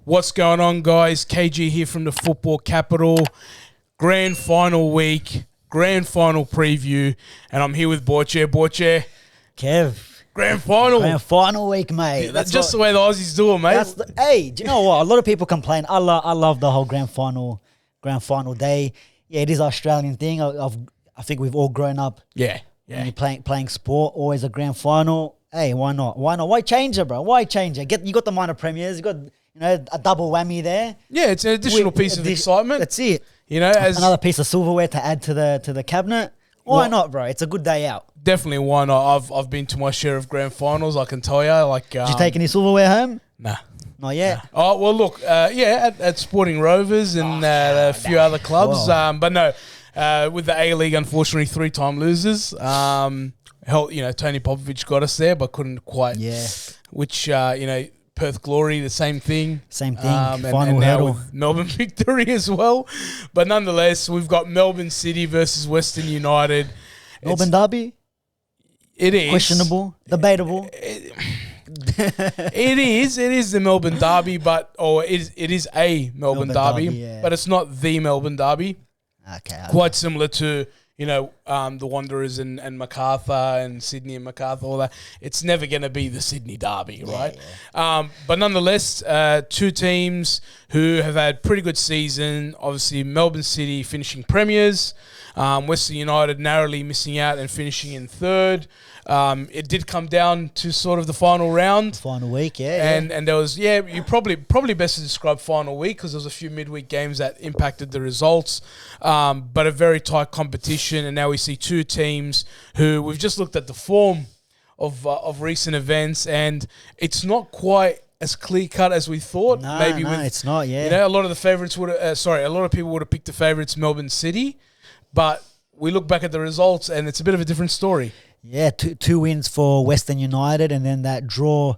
What's going on, guys? KayGee here from the Football Capital. Grand final week, grand final preview, and I'm here with Borche. Borche. Kev. Grand final. Grand final week, mate. Yeah, that's just the way the Aussies do it, mate. Hey, do you know what? A lot of people complain. I love the whole grand final day. Yeah, it is an Australian thing. I think we've all grown up. Yeah. When you're playing sport, always a grand final. Hey, why not? Why change it, bro? Why change it? You got the minor premiers. You got a double whammy there. Yeah, it's an additional piece of excitement. That's it. As another piece of silverware to add to the cabinet. Why not, bro? It's a good day out. Definitely, why not? I've been to my share of grand finals. I can tell you. Did you take any silverware home? Nah. Not yet. Nah. Oh well, look, at Sporting Rovers and a few other clubs. Wow. But no, with the A League, unfortunately, 3-time losers. Tony Popovic got us there, but couldn't quite. Yeah. Which Perth Glory, the same thing. Final and now hurdle. with Melbourne victory as well. But nonetheless, we've got Melbourne City versus Western United. Melbourne derby? It is. Questionable. Debatable. It is the Melbourne derby, it is a Melbourne derby, yeah. but it's not the Melbourne derby. Okay. Quite similar to the Wanderers and Macarthur and Sydney and Macarthur, all that. It's never going to be the Sydney derby, right? Yeah. But nonetheless, two teams who have had pretty good season. Obviously, Melbourne City finishing premiers, Western United narrowly missing out and finishing in third. It did come down to sort of the final round. Final week, And there was, you probably best to describe final week because there was a few midweek games that impacted the results. But a very tight competition, and now we see two teams who we've just looked at the form of recent events, and it's not quite as clear cut as we thought. No, it's not. A Yeah, lot of the favorites a lot of people would have picked the favorites Melbourne City, but we look back at the results, and it's a bit of a different story. Yeah, two wins for Western United, and then that draw,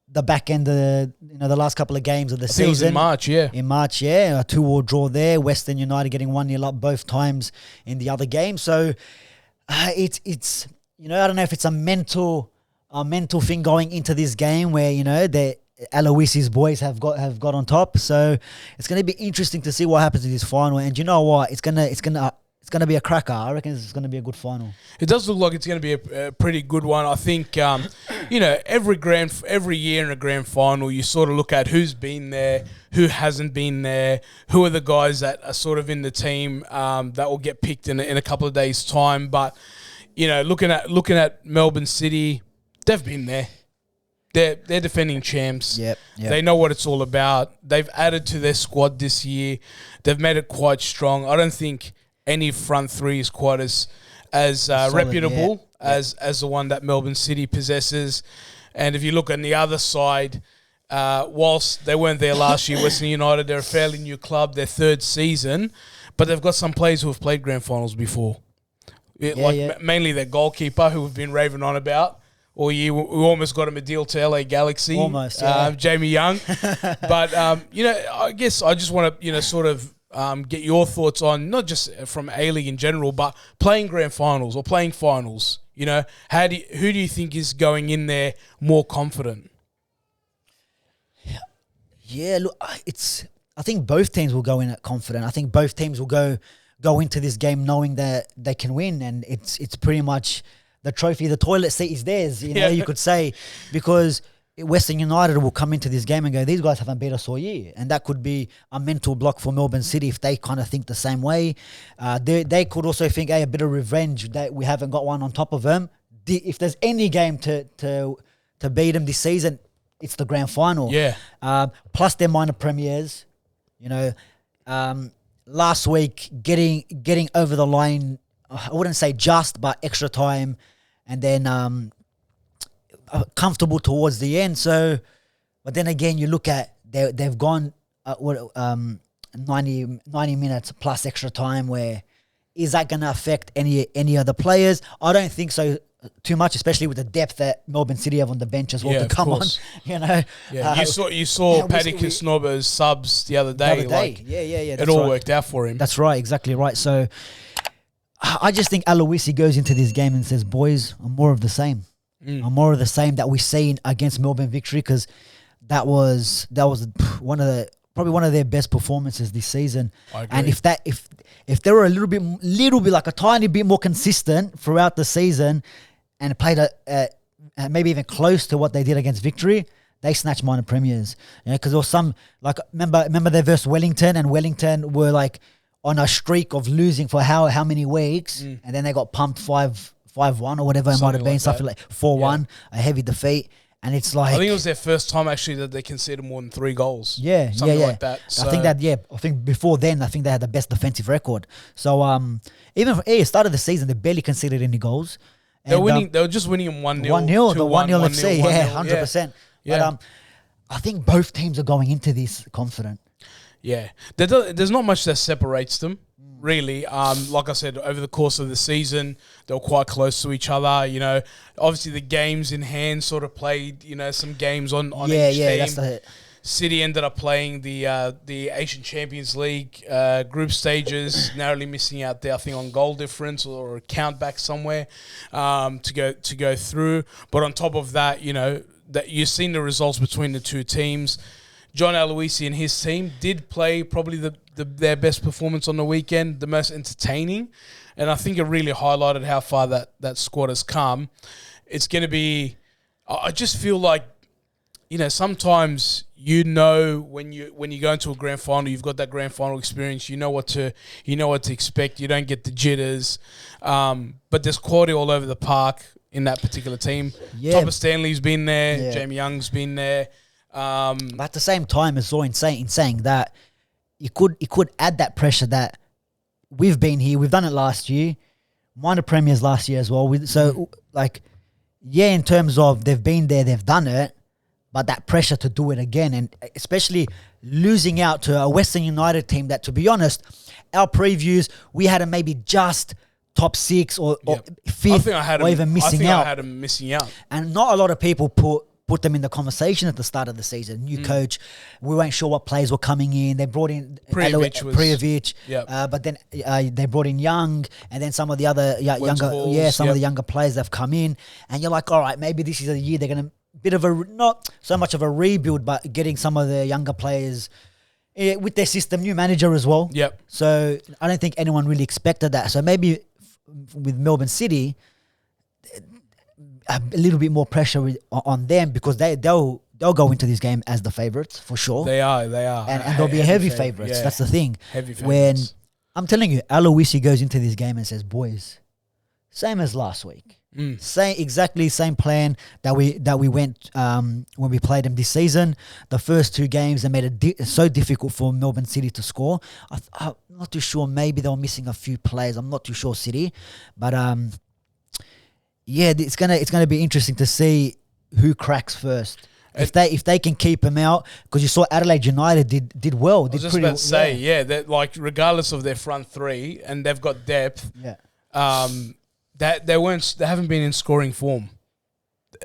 the back end of the last couple of games of the season. It was in March, yeah. In March, yeah, a 2-2 draw there. Western United getting 1-0 up both times in the other game. So it's I don't know if it's a mental thing going into this game where the Aloisi's boys have got on top. So it's going to be interesting to see what happens in this final. And you know what? It's gonna be a cracker. I reckon it's gonna be a good final. It does look like it's gonna be a pretty good one. I think every year in a grand final, you sort of look at who's been there, who hasn't been there, who are the guys that are sort of in the team that will get picked in a couple of days' time. But looking at Melbourne City, they've been there. They're defending champs. Yep. They know what it's all about. They've added to their squad this year. They've made it quite strong. I don't think any front three is quite as solid, reputable as the one that Melbourne City possesses. And if you look on the other side, whilst they weren't there last year, Western United, they're a fairly new club, their third season, but they've got some players who have played grand finals before. Mainly their goalkeeper, who we've been raving on about all year. We almost got him a deal to LA Galaxy. Almost, yeah. Jamie Young. But, I guess I just want to, sort of get your thoughts on, not just from A-League in general, but playing grand finals or playing finals. Who do you think is going in there more confident? Yeah, look, I think both teams will go in at confident. I think both teams will go into this game knowing that they can win, and it's pretty much the trophy, the toilet seat is theirs. You could say, because Western United will come into this game and go, these guys haven't beat us all year. And that could be a mental block for Melbourne City if they kind of think the same way. They could also think, a bit of revenge that we haven't got one on top of them. If there's any game to beat them this season, it's the grand final. Yeah. Plus their minor premiers. Last week, getting over the line, I wouldn't say just, but extra time. And then comfortable towards the end. So, but then again, you look at they've gone 90 minutes plus extra time. Where is that going to affect any other players? I don't think so too much, especially with the depth that Melbourne City have on the bench as well to come on. Yeah, you saw Paddy Kisnoba's subs the other day. Yeah. It all worked out for him. That's right, exactly right. So I just think Aloisi goes into this game and says, boys, I'm more of the same. I'm more of the same that we've seen against Melbourne Victory, because that was probably one of their best performances this season. I agree. And if they were a little bit like a tiny bit more consistent throughout the season and played maybe even close to what they did against Victory, they snatched minor premiers. Because there was some, like, remember they versus Wellington, and Wellington were like on a streak of losing for how many weeks, and then they got pumped 5-1 or whatever it might have been, something like 4-1, a heavy defeat. And it's like, I think it was their first time actually that they conceded more than 3 goals. Something like that. So I think before then, I think they had the best defensive record. So even from the start of the season, they barely conceded any goals. They were winning. They were just winning them 1-0. 1-0, the 1-0 FC, 100%. Yeah. But I think both teams are going into this confident. Yeah, there's not much that separates them, really. Like I said, over the course of the season, they were quite close to each other. You know, obviously the games in hand sort of played, you know, some games on each team. That's City ended up playing the Asian Champions League group stages, narrowly missing out there, I think, on goal difference or a count back somewhere to go through. But on top of that, you know, that you've seen the results between the two teams. John Aloisi and his team did play probably their best performance on the weekend, the most entertaining. And I think it really highlighted how far that squad has come. It's going to be... I just feel like, you know, sometimes you know when you go into a grand final, you've got that grand final experience. You know what to expect. You don't get the jitters. But there's quality all over the park in that particular team. Yeah. Topper Stanley's been there. Yeah. Jamie Young's been there. But at the same time, it's so insane in saying that it could add that pressure that we've been here. We've done it last year, minor premiers last year as well. In terms of they've been there, they've done it, but that pressure to do it again, and especially losing out to a Western United team that, to be honest, our previews, we had them maybe just top 6 or fifth, or even missing out. I had them missing out. And not a lot of people put them in the conversation at the start of the season. New coach, we weren't sure what players were coming in. They brought in Prijovic, but then they brought in Young, and then some of the other of the younger players that have come in, and you're like, all right, maybe this is a year they're going to bit of a, not so much of a rebuild, but getting some of the younger players with their system, new manager as well. Yep. So I don't think anyone really expected that. So maybe with Melbourne City, a little bit more pressure on them, because they'll go into this game as the favourites for sure. They are, and they'll be heavy favourites. Yeah. That's the thing. Heavy favourites. When I'm telling you, Aloisi goes into this game and says, "Boys, same as last week. Same plan that we went when we played them this season. The first 2 games, they made it so difficult for Melbourne City to score. I'm not too sure. Maybe they were missing a few players. I'm not too sure, City, but it's gonna be interesting to see who cracks first. If they can keep them out, because you saw Adelaide United did well. I was just about to say, that, like, regardless of their front 3, and they've got depth. Yeah. That they haven't been in scoring form,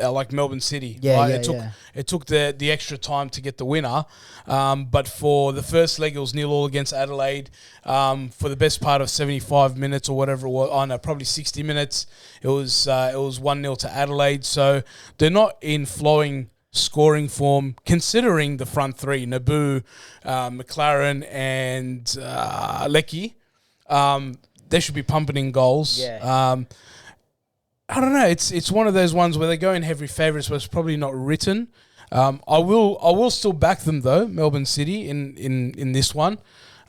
like Melbourne City. It took the extra time to get the winner, but for the first leg it was 0-0 against Adelaide. For the best part of 75 minutes or whatever it was, probably 60 minutes, it was 1-0 to Adelaide. So they're not in flowing scoring form, considering the front 3, Naboo, Mclaren, and Leckie. They should be pumping in goals. Yeah. I don't know. It's one of those ones where they go in heavy favourites, but it's probably not written. I will still back them though, Melbourne City in this one.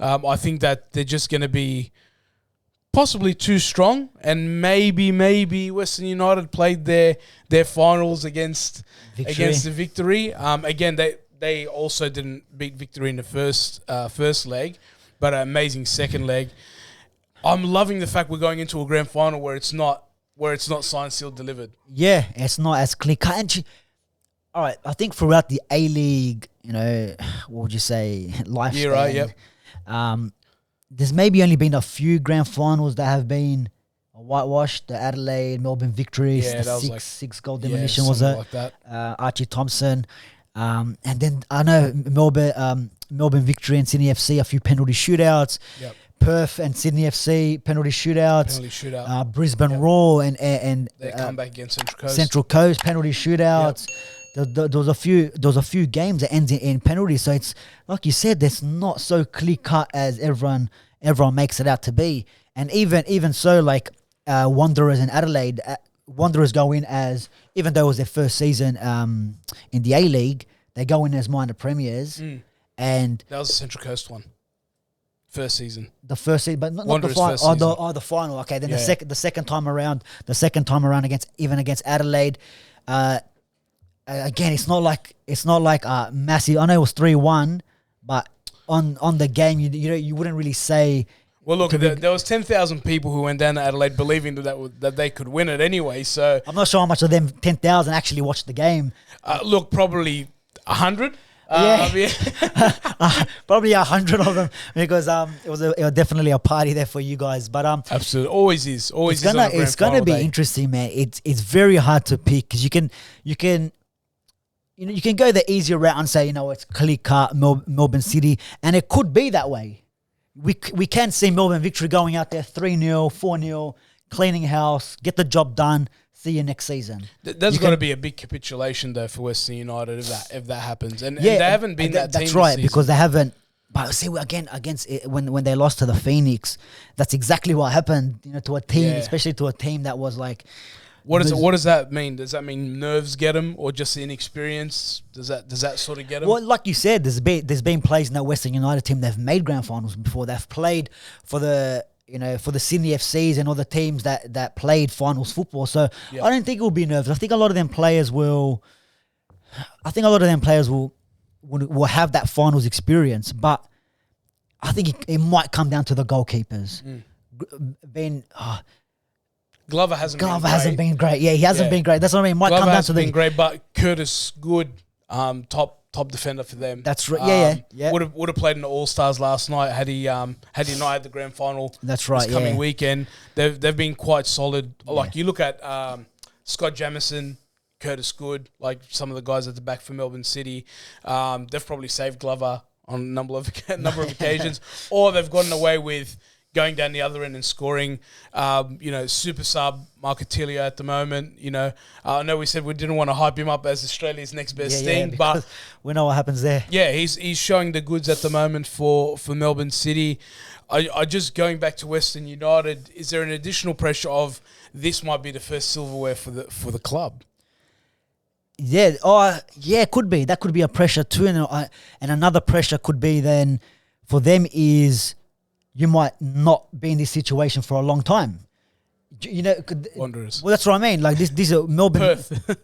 I think that they're just going to be possibly too strong, and maybe Western United played their finals against the Victory. Again, they also didn't beat Victory in the first leg, but an amazing second leg. I'm loving the fact we're going into a grand final where it's not signed, sealed, delivered. Yeah, it's not as clear cut. And all right, I think throughout the A-League, what would you say, lifespan, right, yep. There's maybe only been a few grand finals that have been whitewashed. The Adelaide, Melbourne Victory, the six goal demolition, was it? Like that. Archie Thompson. And then I know Melbourne Victory and Sydney FC, a few penalty shootouts. Yep. Perth and Sydney FC penalty shootouts. Penalty shootout. Brisbane Roar and They come back against Central Coast. Central Coast penalty shootouts. There was a few games that ends in penalties. So it's like you said, it's not so clear cut as everyone makes it out to be. And even so, like Wanderers and Adelaide, Wanderers go in as, even though it was their first season in the A-League, they go in as minor premiers. And that was the Central Coast one. First season. The first season, but not the final. The final. Okay, then the second time around against Adelaide. Again, it's not like massive. I know it was 3-1, but on the game, you wouldn't really say. Well, look, there was 10,000 people who went down to Adelaide believing that they could win it anyway. So I'm not sure how much of them 10,000 actually watched the game. Look, probably 100. Probably 100 of them, because it was definitely a party there for you guys. But absolutely, always is. It's gonna be interesting, man. It's very hard to pick, because you can go the easier route and say, it's clear cut Melbourne City, and it could be that way. We can see Melbourne Victory going out there 3-0, 4-0, cleaning house, get the job done. See you next season. There's got to be a big capitulation though for Western United if that happens, and they haven't been that team. That's right, because they haven't. But see, again against when they lost to the Phoenix, that's exactly what happened. To a team, especially to a team that was like. What does that mean? Does that mean nerves get them, or just inexperience? Does that sort of get them? Well, like you said, there's been players in that Western United team that have made grand finals before. They've played for the Sydney FCs and other teams that played finals football. So I don't think it will be nervous. I think a lot of them players will have that finals experience, but I think it might come down to the goalkeepers. Glover hasn't been great. Yeah, he hasn't been great. That's what I mean. It might Glover come down to been great, but Curtis Good, top defender for them. That's right. Yeah. Would have played in the All Stars last night had he not had the grand final. That's right. This coming weekend, they've been quite solid. Like you look at Scott Jamieson, Curtis Good, like some of the guys at the back for Melbourne City. They've probably saved Glover on a number of occasions, or they've gotten away with going down the other end and scoring. Super sub Marcotilio at the moment. I know we said we didn't want to hype him up as Australia's next best thing, but we know what happens there. Yeah, he's showing the goods at the moment for Melbourne City. I just going back to Western United. Is there an additional pressure of this might be the first silverware for the club? Yeah. It could be. That could be a pressure too, and another pressure could be then for them is. You might not be in this situation for a long time. Wanderers. Well, that's what I mean. Like these are Melbourne. Perth.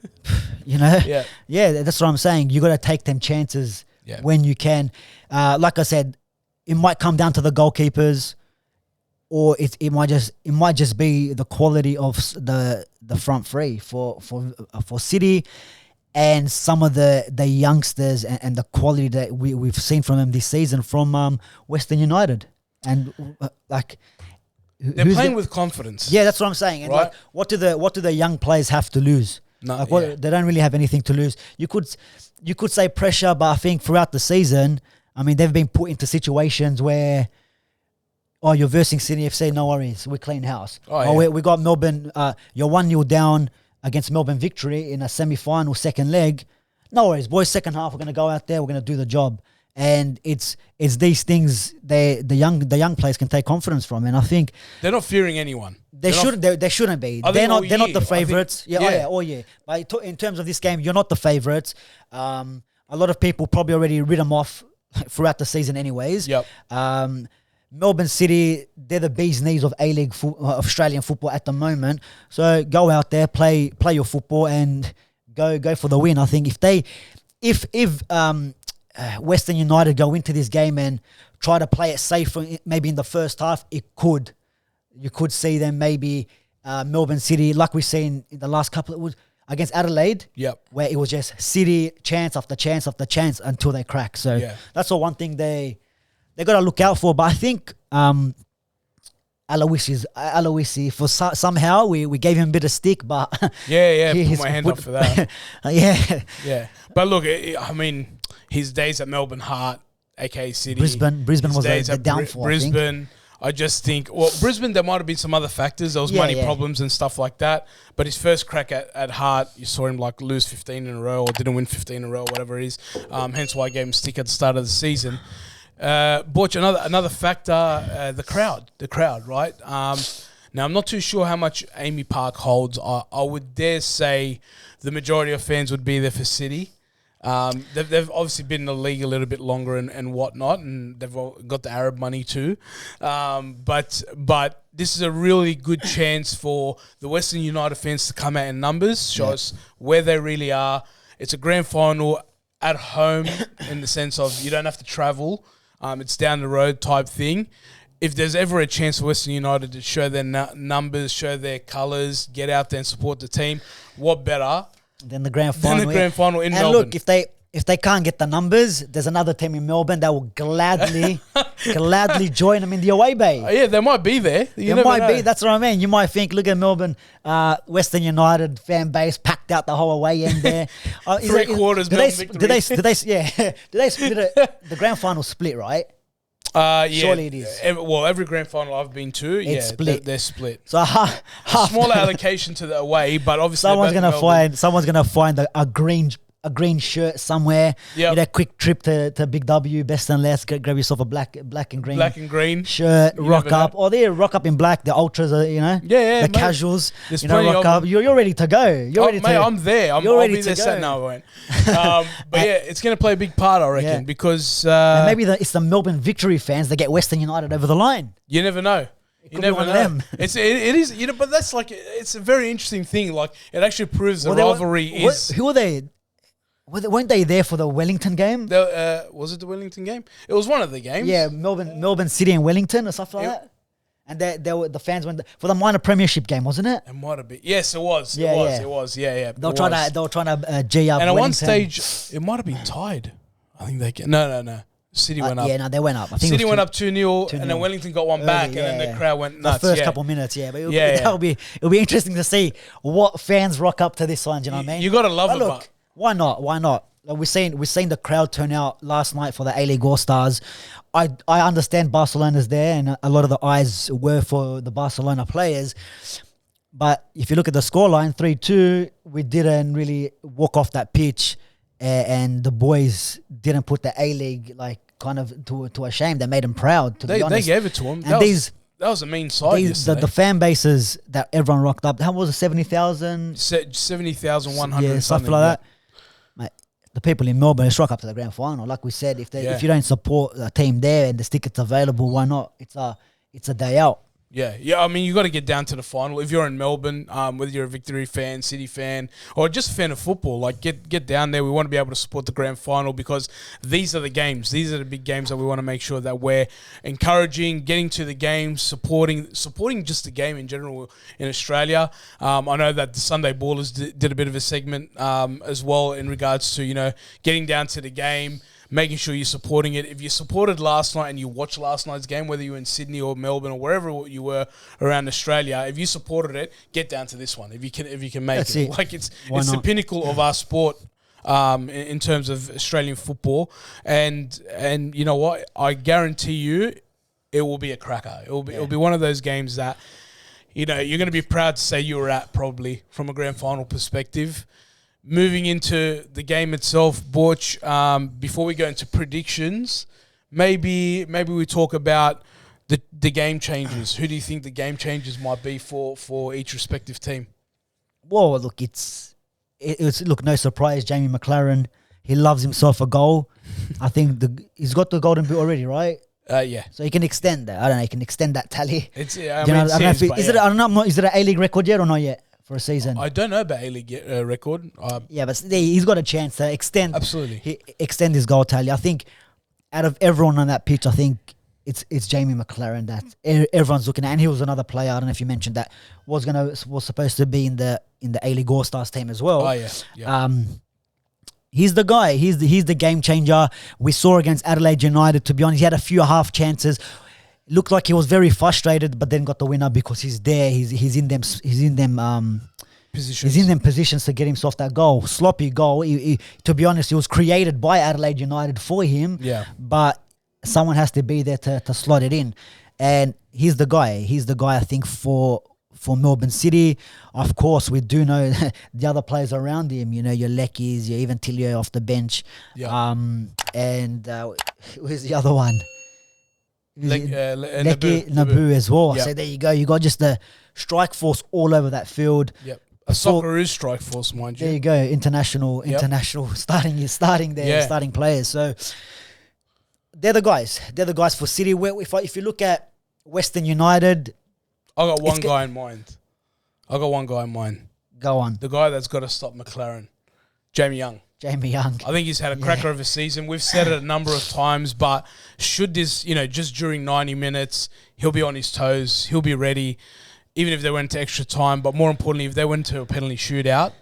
Yeah, that's what I'm saying. You got to take them chances when you can. Like I said, it might come down to the goalkeepers, or it might just be the quality of the front three for City, and some of the youngsters and the quality that we've seen from them this season from Western United. And they're playing with confidence. Yeah, that's what I'm saying. And right? What do the young players have to lose? No, they don't really have anything to lose. You could say pressure, but I think throughout the season, I mean, they've been put into situations where, you're versing Sydney FC, no worries, we clean house. We got Melbourne. You're 1-0 down against Melbourne Victory in a semi-final, second leg. No worries, boys. Second half, we're going to go out there. We're going to do the job. And it's these things the young players can take confidence from, and I think they're not fearing anyone. They shouldn't be. They're not the favourites. All year. But in terms of this game, you're not the favourites. A lot of people probably already read them off throughout the season, anyways. Yep. Melbourne City, they're the bee's knees of A-League Australian football at the moment. So go out there, play your football, and go for the win. I think if Western United go into this game and try to play it safe, maybe in the first half, you could see them maybe Melbourne City, like we've seen in the last couple. It was against Adelaide, where it was just City chance after chance after chance until they crack. So that's the one thing they got to look out for. But I think Aloisi for somehow we gave him a bit of stick, but put my hand up for that. Yeah. But look, I mean, his days at Melbourne Heart, aka City, Brisbane was the downfall. Brisbane. I just think, well, Brisbane, there might have been some other factors. There was money problems and stuff like that. But his first crack at Hart, you saw him like lose 15 in a row or didn't win 15 in a row, whatever it is. Hence why I gave him stick at the start of the season. Borch, another factor, the crowd, right? Now, I'm not too sure how much AAMI Park holds. I would dare say the majority of fans would be there for City. They've obviously been in the league a little bit longer and whatnot, and they've got the Arab money too. But this is a really good chance for the Western United fans to come out in numbers, show us where they really are. It's a grand final at home in the sense of you don't have to travel. It's down the road type thing. If there's ever a chance for Western United to show their numbers, show their colours, get out there and support the team, what better than the grand final? In and Melbourne. Look, if they can't get the numbers, there's another team in Melbourne that will gladly join them in the away bay. Yeah, they might be there. They might be. That's what I mean. You might think, look at Melbourne, Western United fan base packed out the whole away end there. Three quarters. Did they split it? The grand final split, right? Yeah. Surely it is. Every grand final I've been to, it's split. They're split. So half smaller allocation to the away, but obviously someone's gonna find a green shirt somewhere. Yeah. Quick trip to Big W, Best and Less. Grab yourself a black and green shirt. Rock up, or they rock up in black. The ultras are, the mate. casuals. There's rock up. You're ready to go. I'm there. I'll ready be there. to go. No, I won't. But it's going to play a big part, I reckon, because and maybe it's the Melbourne Victory fans that get Western United over the line. You never know. You never know. Them. It is, but that's like, it's a very interesting thing. Like, it actually proves the rivalry is. Who are they? Weren't they there for the Wellington game? Was it the Wellington game? It was one of the games. Yeah, Melbourne City and Wellington or something like that. And the fans went for the minor premiership game, wasn't it? It might have been. Yes, it was. It was. Yeah. They were trying to G up. And at Wellington. one stage, it might have been tied. I think no. City went up. Yeah, no, they went up. I think City went up 2-0, and then Wellington got one back, and then the crowd went nuts. The first couple minutes, but it'll be interesting to see what fans rock up to this one. Do you know what I mean? You got to love it. Look, why not? Like we've seen the crowd turn out last night for the A-League All-Stars. I understand Barcelona's there, and a lot of the eyes were for the Barcelona players. But if you look at the scoreline, 3-2, we didn't really walk off that pitch, and the boys didn't put the A-League kind of to a shame. They made them proud. Be honest. They gave it to them. And that was a mean side. The fan bases that everyone rocked up. How was it? 70,000. 70,100. Yeah, something like that. Mate, the people in Melbourne rock up to the grand final. Like we said, if you don't support a team there and the tickets available, why not? It's a day out. Yeah. I mean, you got to get down to the final. If you're in Melbourne, whether you're a Victory fan, City fan, or just a fan of football, get down there. We want to be able to support the grand final because these are the games. These are the big games that we want to make sure that we're encouraging, getting to the games, supporting just the game in general in Australia. I know that the Sunday Ballers did a bit of a segment as well in regards to getting down to the game, making sure you're supporting it. If you supported last night and you watched last night's game, whether you were in Sydney or Melbourne or wherever you were around Australia, if you supported it, get down to this one. If you can make it. Like it's the pinnacle of our sport in terms of Australian football. And you know what? I guarantee you it will be a cracker. It'll be one of those games that you're going to be proud to say you were at, probably from a grand final perspective. Moving into the game itself, Borch, before we go into predictions, maybe we talk about the game changers. Who do you think the game changers might be for each respective team? Well, look, it's no surprise. Jamie Mclaren, he loves himself a goal. I think he's got the golden boot already, right? Yeah. So he can extend that. I don't know. He can extend that tally. Is it an A-League record yet or not yet? For a season, I don't know about A-League record. Yeah, but he's got a chance to extend. Absolutely, extend his goal tally. I think out of everyone on that pitch, I think it's Jamie Mclaren that everyone's looking at, and he was another player. I don't know if you mentioned that was supposed to be in the A-League All-Stars team as well. Oh yeah. He's the guy. He's the game changer. We saw against Adelaide United. To be honest, he had a few half chances. Looked like he was very frustrated, but then got the winner because he's there. He's in them positions. He's in them positions to get himself that goal. Sloppy goal. To be honest, it was created by Adelaide United for him. Yeah. But someone has to be there to slot it in. and he's the guy. He's the guy, I think, for Melbourne City. Of course, we do know the other players around him. You know, your Leckies, your even Tilio off the bench. Yeah. And who's the other one? Naboo as well. Yep. So there you go. You got just the strike force all over that field. Yep. A Socceroos strike force, mind you. There you go. International starting there, starting players. So they're the guys. They're the guys for City. Where if you look at Western United, I got one guy in mind. Go on. The guy that's got to stop Mclaren, Jamie Young. I think he's had a cracker of a season. We've said it a number of times, but should this, just during 90 minutes, he'll be on his toes. He'll be ready, even if they went to extra time. But more importantly, if they went to a penalty shootout,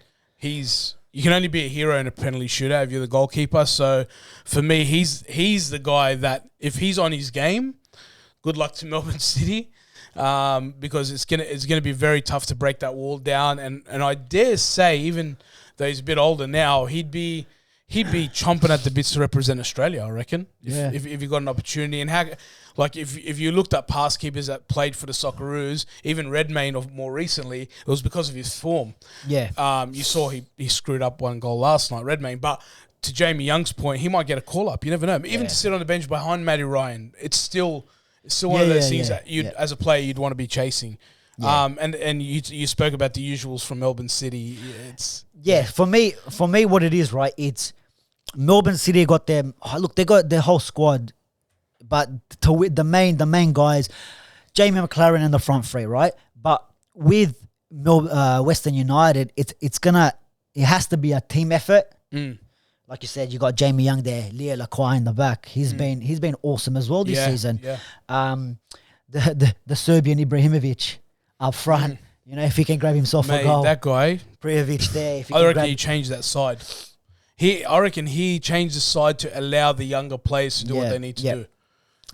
you can only be a hero in a penalty shootout if you're the goalkeeper. So for me, he's the guy that if he's on his game, good luck to Melbourne City. Because it's gonna be very tough to break that wall down, and I dare say, even though he's a bit older now, he'd be chomping at the bits to represent Australia, I reckon. If you got an opportunity, and if you looked at past keepers that played for the Socceroos, even Redmayne more recently, it was because of his form. Yeah. You saw he screwed up one goal last night, Redmayne, but to Jamie Young's point, he might get a call up. You never know. Even to sit on the bench behind Matty Ryan, it's still one of those things that as a player, you'd want to be chasing. Yeah. And you spoke about the usuals from Melbourne City. For me, what it is, right? It's Melbourne City got them. Look, they got their whole squad, but the main guys, Jamie Mclaren and the front three, right? But with Western United, it has to be a team effort. Like you said, you got Jamie Young there, Leo Lacroix in the back. He's been awesome as well this season. Yeah. The Serbian Ibrahimovic up front. If he can grab himself a goal. That guy, Prijovic there. I reckon he changed that side. I reckon he changed the side to allow the younger players to do what they need to do.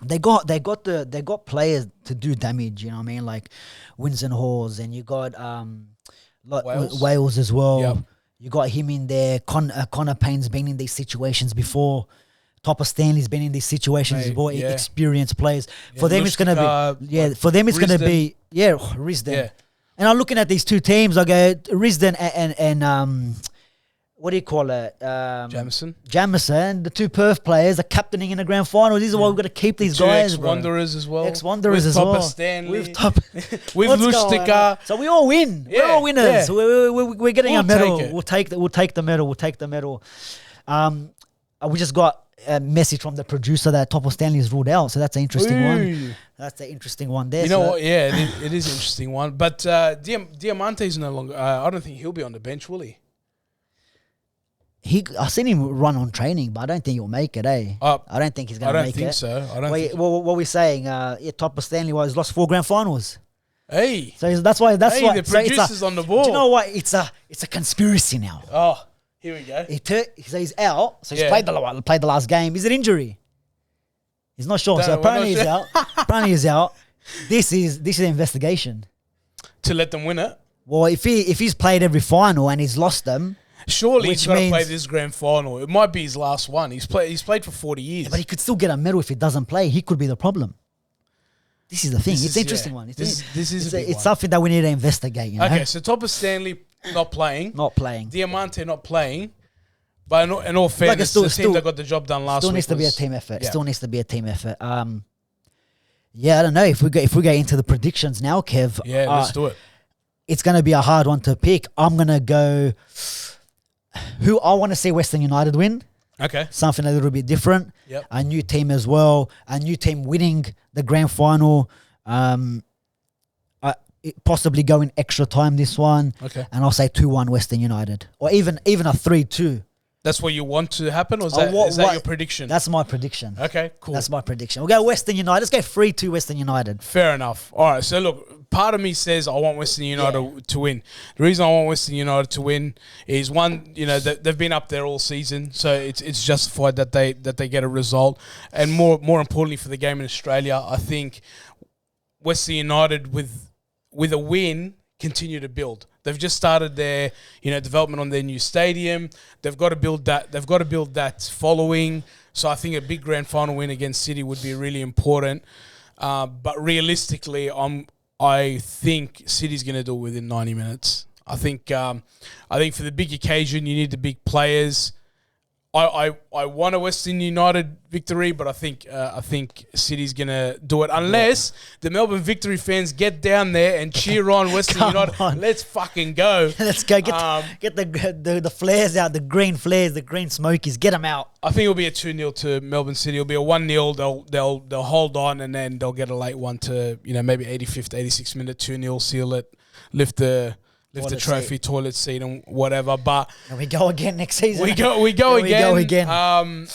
They got players to do damage. You know what I mean? Like Windsor Hawes, and you got Wales as well. Yep. You got him in there. Connor Payne's been in these situations before. Topper Stanley's been in these situations before. Experienced players. For them, it's gonna be For them, it's gonna be Risdon. Yeah. And I'm looking at these two teams. I go Risdon and what do you call it? Jamison, the two Perth players, are captaining in the grand final. These are why we've got to keep these guys. Ex-Wanderers as well. Ex-Wanderers as well. Topper Stanley. With Topper. With Lustica. So we all win. We're all winners. Yeah. We're getting a medal. We'll take the medal. We just got a message from the producer that Topper Stanley is ruled out. So that's an interesting one. That's an interesting one there. You know what? Yeah, it is an interesting one. But Diamante's no longer... I don't think he'll be on the bench, will he? I've seen him run on training, but I don't think he'll make it, I don't think he's going to make it. I don't think so. What we're saying, Topper Stanley lost 4 grand finals. Hey. So that's why. The producer's on the ball. Do you know what? It's a conspiracy now. Oh, here we go. He's out, so he's played the last game. Is it injury? He's not sure. So apparently he's out. Apparently he's out. This is an investigation. To let them win it? Well, if he's played every final and he's lost them... Surely he's got to play this grand final. It might be his last one. He's played for 40 years. Yeah, but he could still get a medal if he doesn't play. He could be the problem. This is the thing. It's an interesting one. It's something that we need to investigate. Okay, so Topper Stanley not playing. Diamante not playing. But in all fairness, the team that got the job done last week still needs to be a team effort. Still needs to be a team effort. I don't know. If we go into the predictions now, Kev. Yeah, let's do it. It's going to be a hard one to pick. I'm going to go... Who I want to see Western United win. Okay. Something a little bit different. Yep. A new team as well. A new team winning the grand final. Possibly going extra time this one. Okay. And I'll say 2-1 Western United. Or even a 3-2. That's what you want to happen? Or is that your prediction? That's my prediction. Okay, cool. That's my prediction. We'll go Western United. Let's go 3-2 Western United. Fair enough. All right, so look, part of me says I want Western United to win. The reason I want Western United to win is, one, they've been up there all season, so it's justified that they get a result. And more importantly for the game in Australia, I think Western United with a win continue to build. They've just started their, development on their new stadium. They've got to build that. They've got to build that following. So I think a big grand final win against City would be really important. But realistically, I think City's going to do it within 90 minutes. I think for the big occasion, you need the big players. I want a Western United victory, but I think City's gonna do it unless the Melbourne Victory fans get down there and cheer on Western United. Let's fucking go. Let's go get the flares out, the green flares, the green smokies. Get them out. I think it'll be a 2-0 to Melbourne City. It'll be a 1-0. They'll hold on and then they'll get a late one to maybe 85th, 86th minute 2-0, seal it, lift the trophy, toilet seat, and whatever. But and we go again next season. We go again.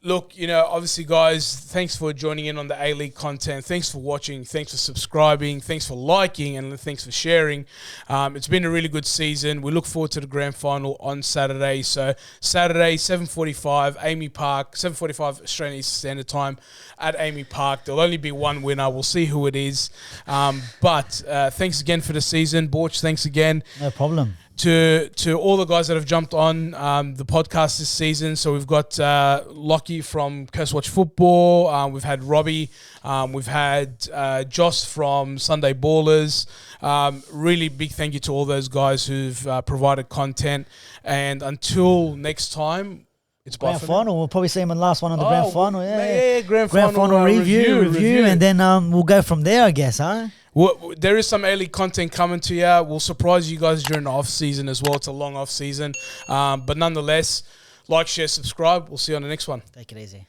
Look, obviously, guys, thanks for joining in on the A-League content. Thanks for watching. Thanks for subscribing. Thanks for liking, and thanks for sharing. It's been a really good season. We look forward to the grand final on Saturday. So Saturday, 7:45, AAMI Park, 7:45 Australian Eastern Standard Time at AAMI Park. There'll only be one winner. We'll see who it is. But thanks again for the season. Borch, thanks again. No problem. To all the guys that have jumped on the podcast this season. So we've got Lockie from Curse Watch Football. We've had Robbie. We've had Joss from Sunday Ballers. Really big thank you to all those guys who've provided content. And until next time, it's grand final. We'll probably see him in the last one on the grand final. Yeah, grand final review, and then we'll go from there, I guess, huh? Well, there is some early content coming to you. We'll surprise you guys during the off season as well. It's a long off season, but nonetheless, like, share, subscribe. We'll see you on the next one. Take it easy.